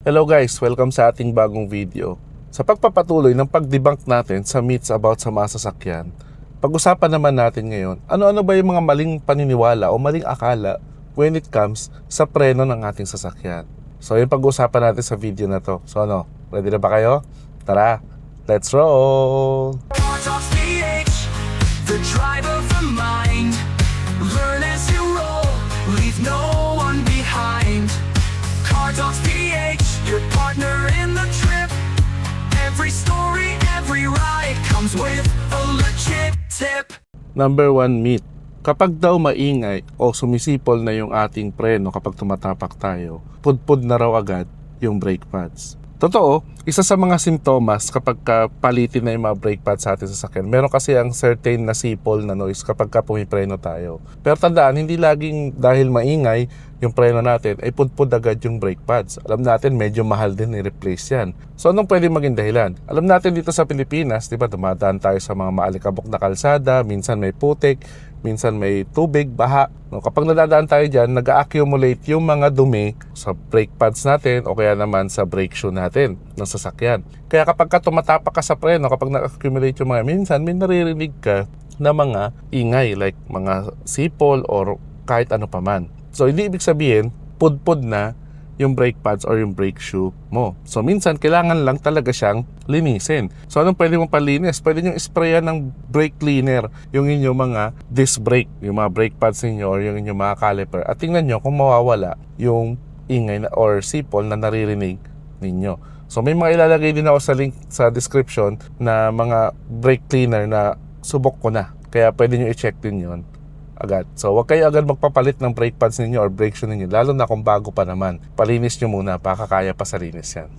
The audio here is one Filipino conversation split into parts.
Hello guys, welcome sa ating bagong video. Sa pagpapatuloy ng pag-debunk natin sa myths about sa mga sasakyan, pag-usapan naman natin ngayon, ano-ano ba yung mga maling paniniwala o maling akala when it comes sa preno ng ating sasakyan. So yung pag-usapan natin sa video na to. So ready na ba kayo? Tara, let's roll! The drive of the mind. Learn as you roll, leave no one behind. Car Talks PH, your partner in the trip. Every story, every ride comes with a legit tip. Number 1 myth. Kapag daw maingay o sumisipol na yung ating preno kapag tumatapak tayo, pudpud na raw agad yung brake pads. Totoo, isa sa mga simptomas kapag palitin na yung mga brake pads sa ating sasakyan, meron kasi ang certain na sipol na noise kapag pumipreno tayo. Pero tandaan, hindi laging dahil maingay yung preno natin ay pudpud agad yung brake pads. Alam natin medyo mahal din i-replace yan. So anong pwede maging dahilan? Alam natin dito sa Pilipinas, di ba, dumadaan tayo sa mga maalikabok na kalsada, minsan may putik, minsan may tubig, baha. No, kapag nadadaan tayo dyan, nag-accumulate yung mga dumi sa brake pads natin o kaya naman sa brake shoe natin ng sasakyan. Kaya kapag tumatapak ka sa preno, kapag nag-accumulate yung mga, minsan may naririnig ka na mga ingay like mga sipol or kahit ano pa man. So hindi ibig sabihin, pudpud na yung brake pads or yung brake shoe mo. So minsan kailangan lang talaga siyang linisin. So anong pwede mong palinis? Pwede nyo isprayan ng brake cleaner yung inyong mga disc brake, yung mga brake pads ninyo or yung inyong mga caliper. At tingnan nyo kung mawawala yung ingay na, or sipol na naririnig ninyo. So may mga ilalagay din ako sa link sa description na mga brake cleaner na subok ko na. Kaya pwede nyo i-check din yon agad. So huwag kayo agad magpapalit ng brake pads ninyo or brake shoe ninyo, lalo na kung bago pa naman. Palinis nyo muna, baka kaya pa sa linis yan.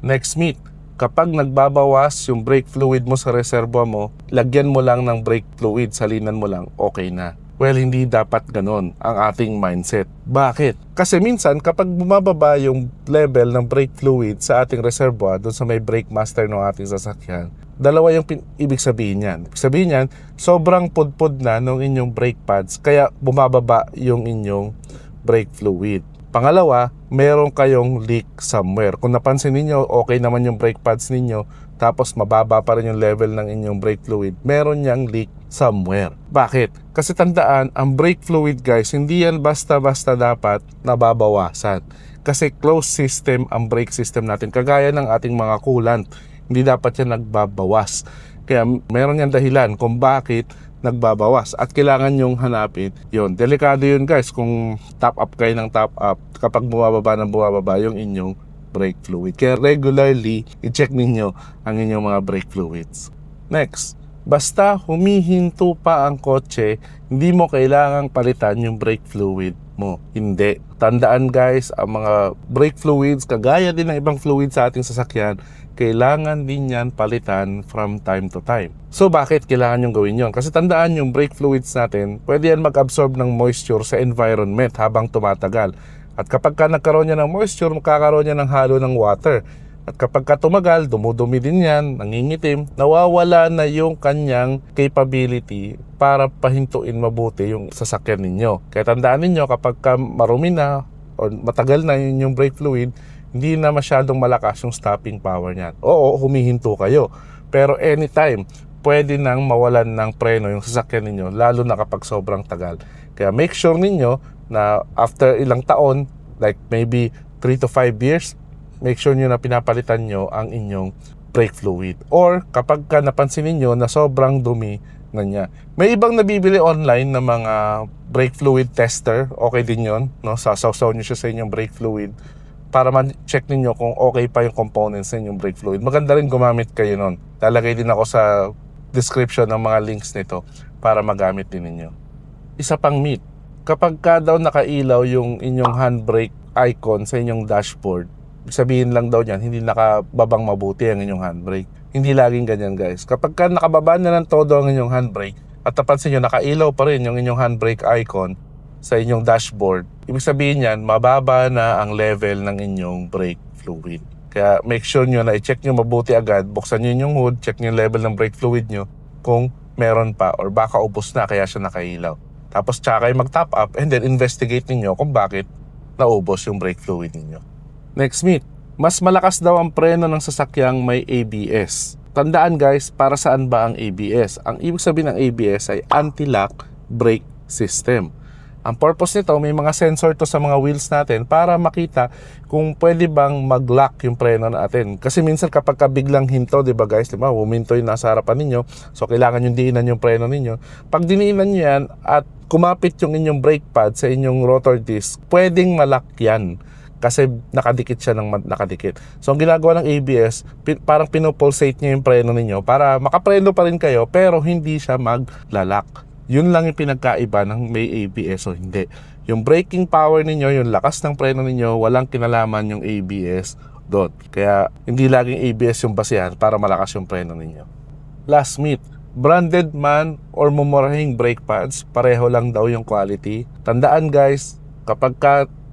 Next myth, kapag nagbabawas yung brake fluid mo sa reservoir mo, lagyan mo lang ng brake fluid, salinan mo lang, okay na. Well, hindi dapat ganon ang ating mindset. Bakit? Kasi minsan kapag bumababa yung level ng brake fluid sa ating reservoir doon sa may brake master ng ating sasakyan, dalawa yung ibig sabihin yan. Ibig sabihin yan, sobrang pudpud na ng inyong brake pads kaya bumababa yung inyong brake fluid. Pangalawa, meron kayong leak somewhere. Kung napansin niyo, okay naman yung brake pads ninyo, tapos mababa pa rin yung level ng inyong brake fluid, meron yang leak somewhere. Bakit? Kasi tandaan, ang brake fluid guys, hindi yan basta-basta dapat nababawasan. Kasi closed system ang brake system natin, kagaya ng ating mga coolant. Hindi dapat yan nagbabawas. Kaya meron yan dahilan kung bakit nagbabawas. At kailangan yung hanapin yun. Delikado yun guys kung top up kayo ng top up kapag bumababa yung inyong brake fluid. Kaya regularly, i-check ninyo ang inyong mga brake fluids. Next, basta humihinto pa ang kotse, hindi mo kailangang palitan yung brake fluid mo. Hindi. Tandaan guys, ang mga brake fluids, kagaya din ng ibang fluids sa ating sasakyan, kailangan din yan palitan from time to time. So bakit kailangan yung gawin yon? Kasi tandaan yung brake fluids natin, pwede yan mag-absorb ng moisture sa environment habang tumatagal. At kapag nagkaroon niya ng moisture, makakaroon niya ng halo ng water. At kapag tumagal, dumudumi din yan, nangingitim, nawawala na yung kanyang capability para pahintuin mabuti yung sasakyan ninyo. Kaya tandaan ninyo, kapag marumi na o matagal na yung brake fluid, hindi na masyadong malakas yung stopping power niyan. Oo, humihinto kayo. Pero anytime, pwede nang mawalan ng preno yung sasakyan ninyo, lalo na kapag sobrang tagal. Kaya make sure ninyo na after ilang taon, like maybe 3 to 5 years, make sure nyo na pinapalitan nyo ang inyong brake fluid. Or kapag napansin niyo na sobrang dumi na niya. May ibang nabibili online na mga brake fluid tester. Okay din yon, no? Sasaw nyo siya sa inyong brake fluid para ma-check ninyo kung okay pa yung components sa inyong brake fluid. Maganda rin gumamit kayo nun. Lalagay din ako sa description ng mga links nito para magamit din ninyo. Isa pang myth, kapag daw nakailaw yung inyong handbrake icon sa inyong dashboard, sabihin lang daw niyan, hindi nakababang mabuti ang inyong handbrake. Hindi laging ganyan guys. Kapag nakababa na ng todo ang inyong handbrake at napansin nyo nakailaw pa rin yung inyong handbrake icon sa inyong dashboard, ibig sabihin yan, mababa na ang level ng inyong brake fluid. Kaya make sure nyo na i-check nyo mabuti agad, buksan nyo yung hood, check nyo yung level ng brake fluid nyo kung meron pa or baka ubos na kaya siya nakailaw. Tapos tsaka kayo mag-top up and then investigate ninyo kung bakit naubos yung brake fluid ninyo. Next myth, Mas malakas daw ang preno ng sasakyang may ABS. Tandaan guys, para saan ba ang ABS? Ang ibig sabihin ng ABS ay anti-lock brake system. Ang purpose nito, may mga sensor to sa mga wheels natin para makita kung pwede bang mag-lock yung preno natin. Kasi minsan kapag biglang hinto, di ba guys, di ba, huminto yung nasa harapan ninyo, so kailangan yung diinan yung preno ninyo. Pag diniinan nyo yan at kumapit yung inyong brake pad sa inyong rotor disc, pwedeng malak yan. Kasi nakadikit siya ng nakadikit. So ang ginagawa ng ABS, parang pinupulsate niya yung preno ninyo para makapreno pa rin kayo pero hindi siya maglalak. Yun lang yung pinagkaiba ng may ABS o hindi. Yung braking power ninyo, yung lakas ng preno ninyo, walang kinalaman yung ABS doon. Kaya hindi laging ABS yung basihan para malakas yung preno ninyo. Last myth, branded man or mumurahing brake pads, pareho lang daw yung quality. Tandaan guys, kapag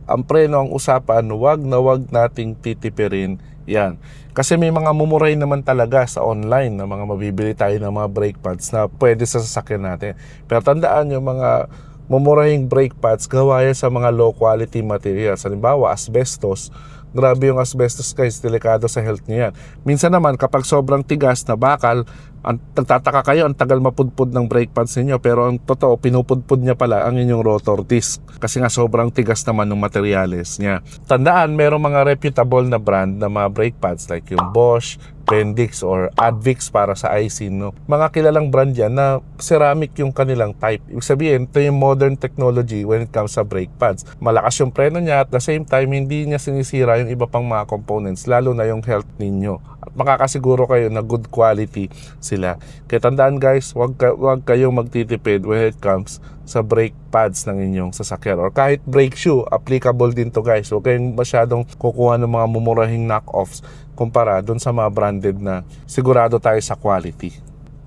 ang preno ang usapan, wag nating titipirin yan. Kasi may mga mumuray naman talaga sa online na mga mabibili tayo ng mga brake pads na pwede sa sasakyan natin. Pero tandaan yung mga mumurahing brake pads gawa yan sa mga low quality materials. Halimbawa, asbestos. Grabe yung asbestos guys, delikado sa health niyo yan. Minsan naman kapag sobrang tigas na bakal, nagtataka kayo, ang tagal mapudpud ng brake pads ninyo, pero ang totoo, pinupudpud niya pala ang inyong rotor disc kasi nga sobrang tigas naman ng materials niya. Tandaan, merong mga reputable na brand na mga brake pads like yung Bosch, Bendix or Advix para sa Aisin, no? Mga kilalang brand yan na ceramic yung kanilang type. Ibig sabihin, ito yung modern technology when it comes sa brake pads. Malakas yung preno niya at the same time, hindi niya sinisira yung iba pang mga components, lalo na yung health ninyo. At makakasiguro kayo na good quality sila. Kaya tandaan guys, wag kayong magtitipid when it comes sa brake pads ng inyong sasakyan or kahit brake shoe, applicable din to guys. Huwag kayong masyadong kukuha ng mga mumurahing knockoffs kumpara dun sa mga branded na sigurado tayo sa quality.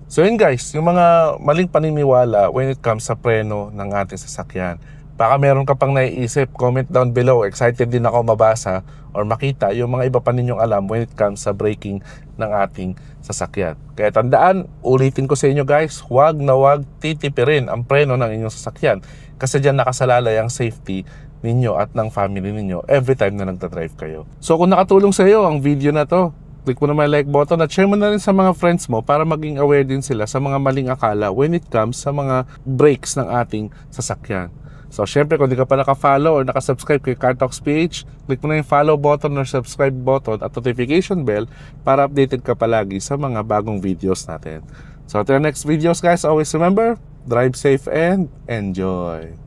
So yun guys, yung mga maling paniniwala when it comes sa preno ng ating sasakyan. Baka meron ka pang naiisip, comment down below. Excited din ako mabasa or makita yung mga iba pa ninyong alam when it comes sa braking ng ating sasakyan. Kaya tandaan, ulitin ko sa inyo guys, huwag titipirin ang preno ng inyong sasakyan kasi dyan nakasalalay ang safety ninyo at ng family ninyo every time na nagdadrive kayo. So kung nakatulong sa iyo ang video na to, click mo na may like button at share mo na rin sa mga friends mo para maging aware din sila sa mga maling akala when it comes sa mga brakes ng ating sasakyan. So syempre kung di ka pa naka-follow or naka-subscribe kay Car Talks PH, click mo na yung follow button or subscribe button at notification bell para updated ka palagi sa mga bagong videos natin. So until next videos guys, always remember, drive safe and enjoy!